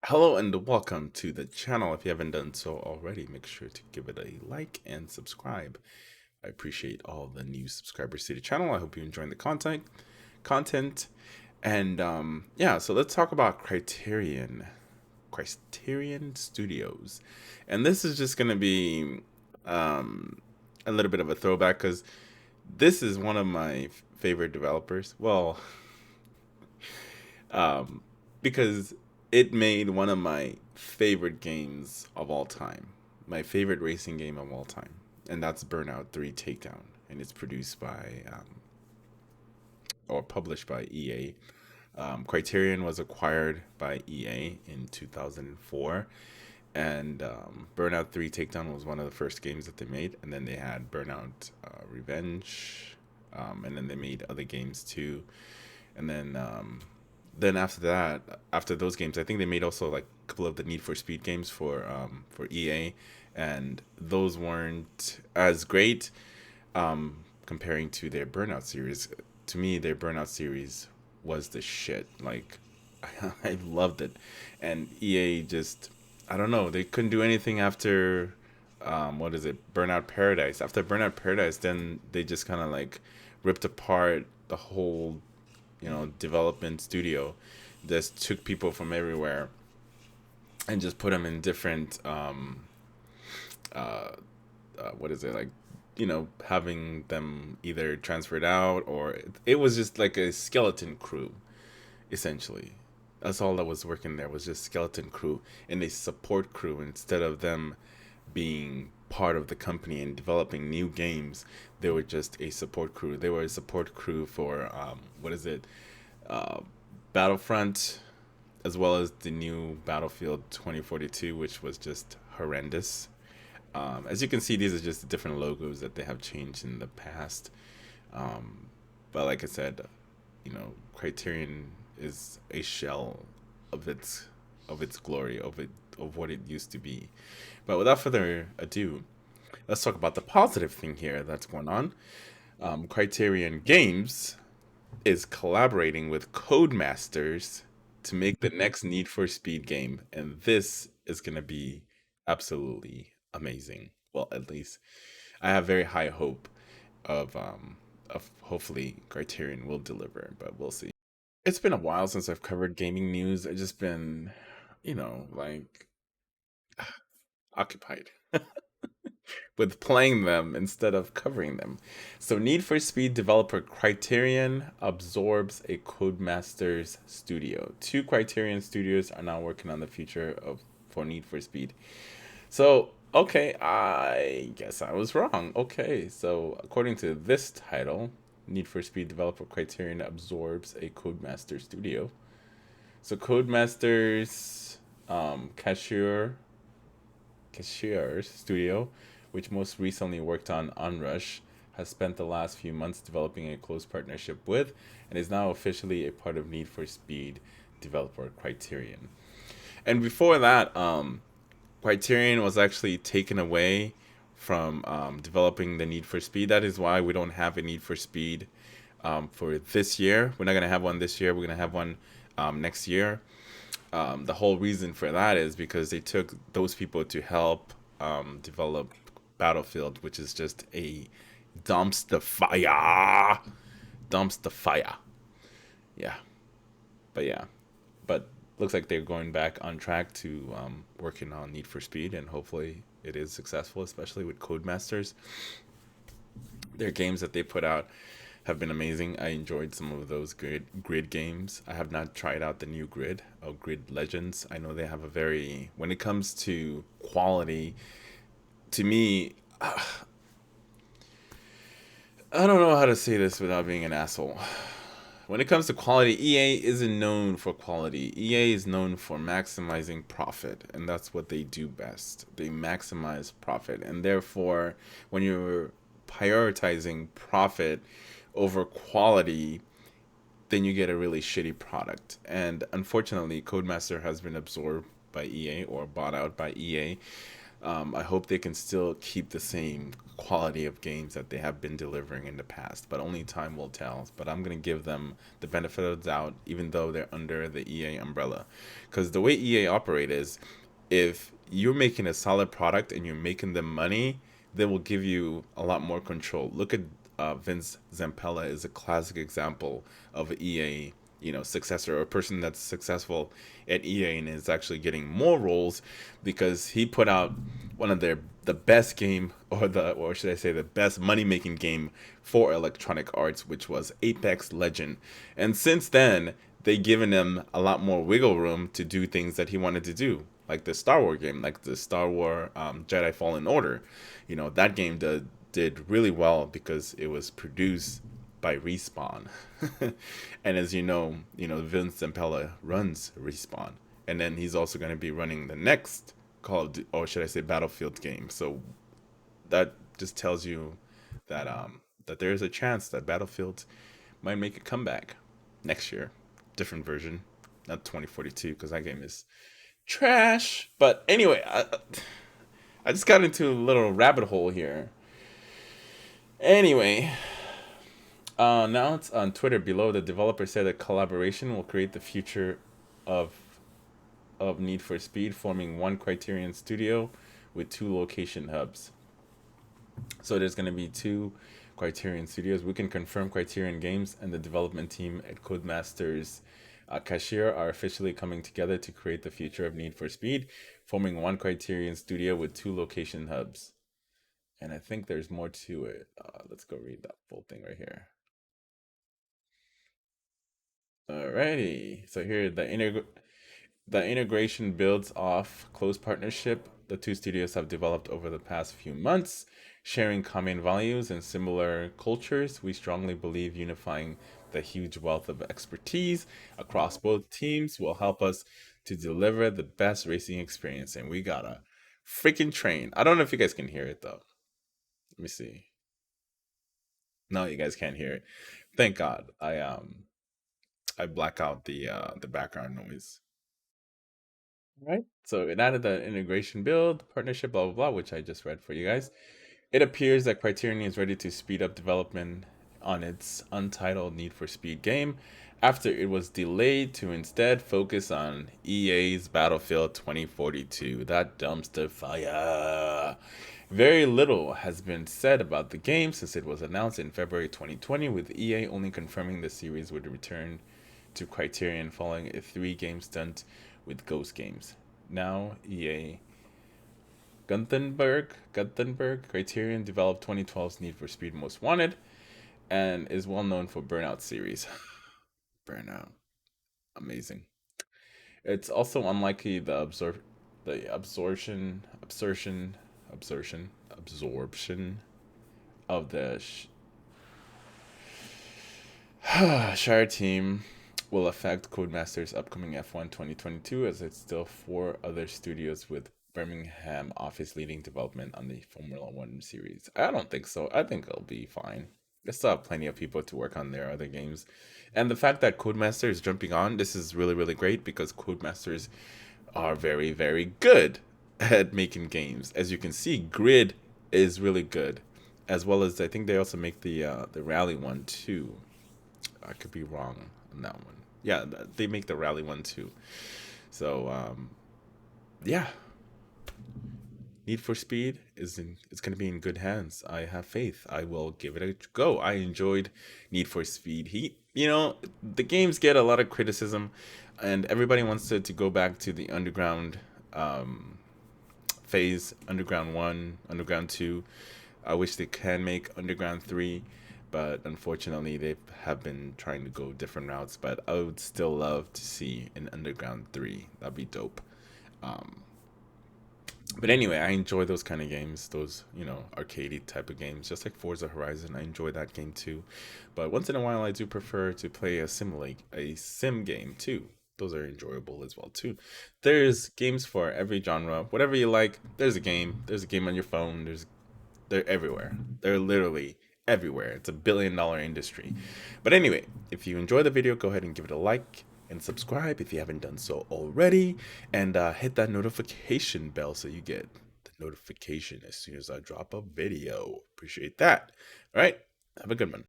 Hello and welcome to the channel. If you haven't done so already, make sure to give it a like and subscribe. I appreciate all the new subscribers to the channel. I hope you're enjoying the content. And yeah, so let's talk about Criterion Studios. And this is just gonna be um a little bit of a throwback because this is one of my favorite developers. Well, um, because it made one of my favorite games of all time, my favorite racing game of all time, and that's Burnout 3 Takedown, and it's produced by or published by EA. Criterion was acquired by EA in 2004, and Burnout 3 Takedown was one of the first games that they made, and then they had Burnout Revenge, and then they made other games too, and then after that, after those games, I think they made also like a couple of the Need for Speed games for EA, and those weren't as great comparing to their Burnout series. To me, their Burnout series was the shit. Like, I loved it, and EA just, I don't know, they couldn't do anything after what is it, Burnout Paradise. After Burnout Paradise, then they just kind of like ripped apart the whole development studio. Just took people from everywhere and just put them in different uh, what is it, like, having them either transferred out, or it was just like a skeleton crew essentially. That's all that was working there, was just skeleton crew and a support crew, instead of them being part of the company and developing new games. They were just a support crew. They were a support crew for what is it, uh, Battlefront, as well as the new Battlefield 2042, which was just horrendous. As you can see, these are just different logos that they have changed in the past. Um, but like I said, Criterion is a shell of its glory, of what it used to be. But without further ado, let's talk about the positive thing here that's going on. Criterion Games is collaborating with Codemasters to make the next Need for Speed game, and this is going to be absolutely amazing. Well, at least I have very high hope of hopefully Criterion will deliver, but we'll see. It's been a while since I've covered gaming news. I've just been, like occupied with playing them instead of covering them. So, Need for Speed developer Criterion absorbs a Codemasters studio. Two Criterion studios are now working on the future of for Need for Speed. So, okay, I guess I was wrong. Okay, so according to this title, Need for Speed developer Criterion absorbs a Codemaster studio. So, Codemasters Cashier Studio, which most recently worked on Onrush, has spent the last few months developing a close partnership with, and is now officially a part of Need for Speed developer Criterion. And before that, Criterion was actually taken away from developing the Need for Speed. That is why we don't have a Need for Speed for this year. We're not gonna have one this year. We're gonna have one next year. The whole reason for that is because they took those people to help develop Battlefield, which is just a dumpster fire. Dumpster fire. Yeah, but yeah, but looks like they're going back on track to working on Need for Speed, and hopefully it is successful, especially with Codemasters. Their games that they put out have been amazing. I enjoyed some of those grid games. I have not tried out the new Grid, Grid Legends. I know they have a very, when it comes to quality, to me, I don't know how to say this without being an asshole. When it comes to quality, EA isn't known for quality. EA is known for maximizing profit, and that's what they do best. They maximize profit, and therefore, when you're prioritizing profit over quality, then you get a really shitty product. And unfortunately, Codemaster has been absorbed by EA or bought out by EA. I hope they can still keep the same quality of games that they have been delivering in the past, but only time will tell. But I'm gonna give them the benefit of the doubt, even though they're under the EA umbrella, because the way EA operate is, if you're making a solid product and you're making them money, they will give you a lot more control. Look at Vince Zampella is a classic example of a EA, successor, or a person that's successful at EA and is actually getting more roles because he put out one of the best game, or should I say the best money making game for Electronic Arts, which was Apex Legend. And since then, they given him a lot more wiggle room to do things that he wanted to do, like the Star Wars game, like the Star Wars Jedi Fallen Order. That game did really well because it was produced by Respawn. And as Vince Zampella runs Respawn. And then he's also going to be running the next or should I say Battlefield game. So that just tells you that there is a chance that Battlefield might make a comeback next year. Different version, not 2042, because that game is trash. But anyway, I just got into a little rabbit hole here. Anyway, now it's on Twitter below. The developer said that collaboration will create the future of Need for Speed, forming one Criterion studio with two location hubs. So there's going to be two Criterion studios. We can confirm Criterion Games and the development team at Codemasters Cashier are officially coming together to create the future of Need for Speed, forming one Criterion studio with two location hubs. And I think there's more to it. Let's go read that full thing right here. Alrighty. So here the integration builds off close partnership the two studios have developed over the past few months, sharing common values and similar cultures. We strongly believe unifying the huge wealth of expertise across both teams will help us to deliver the best racing experience. And we got a freaking train. I don't know if you guys can hear it though. Let me see. No, you guys can't hear it. Thank God. I black out the background noise. Right. So it added the integration build, partnership, blah, blah, blah, which I just read for you guys. It appears that Criterion is ready to speed up development on its untitled Need for Speed game after it was delayed to instead focus on EA's Battlefield 2042. That dumpster fire. Very little has been said about the game since it was announced in February 2020, with EA only confirming the series would return to Criterion following a 3-game stunt with Ghost Games. Now, EA Guthenberg Criterion developed 2012's Need for Speed Most Wanted and is well known for Burnout series. Burnout. Amazing. It's also unlikely absorption of the Shire team will affect Codemasters' upcoming F1 2022, as it's still 4 other studios with Birmingham office leading development on the Formula One series. I don't think so. I think it'll be fine. They still have plenty of people to work on their other games. And the fact that Codemaster is jumping on, this is really, really great because Codemasters are very, very good at making games. As you can see, Grid is really good, as well as I think they also make the Rally one too. I could be wrong on that one. Yeah, they make the Rally one too. So yeah, Need for Speed it's going to be in good hands. I have faith. I will give it a go. I enjoyed Need for Speed Heat. The games get a lot of criticism, and everybody wants to go back to the underground phase, Underground 1, Underground 2. I wish they can make Underground 3, but unfortunately they have been trying to go different routes. But I would still love to see an Underground 3. That'd be dope. But anyway, I enjoy those kind of games, those, arcadey type of games, just like Forza Horizon. I enjoy that game too. But once in a while, I do prefer to play a sim game too. Those are enjoyable as well too. There's games for every genre. Whatever you like, there's a game. There's a game on your phone. They're everywhere. They're literally everywhere. It's a $1 billion industry. But anyway, if you enjoy the video, go ahead and give it a like and subscribe if you haven't done so already, and hit that notification bell so you get the notification as soon as I drop a video. Appreciate that. All right. Have a good one.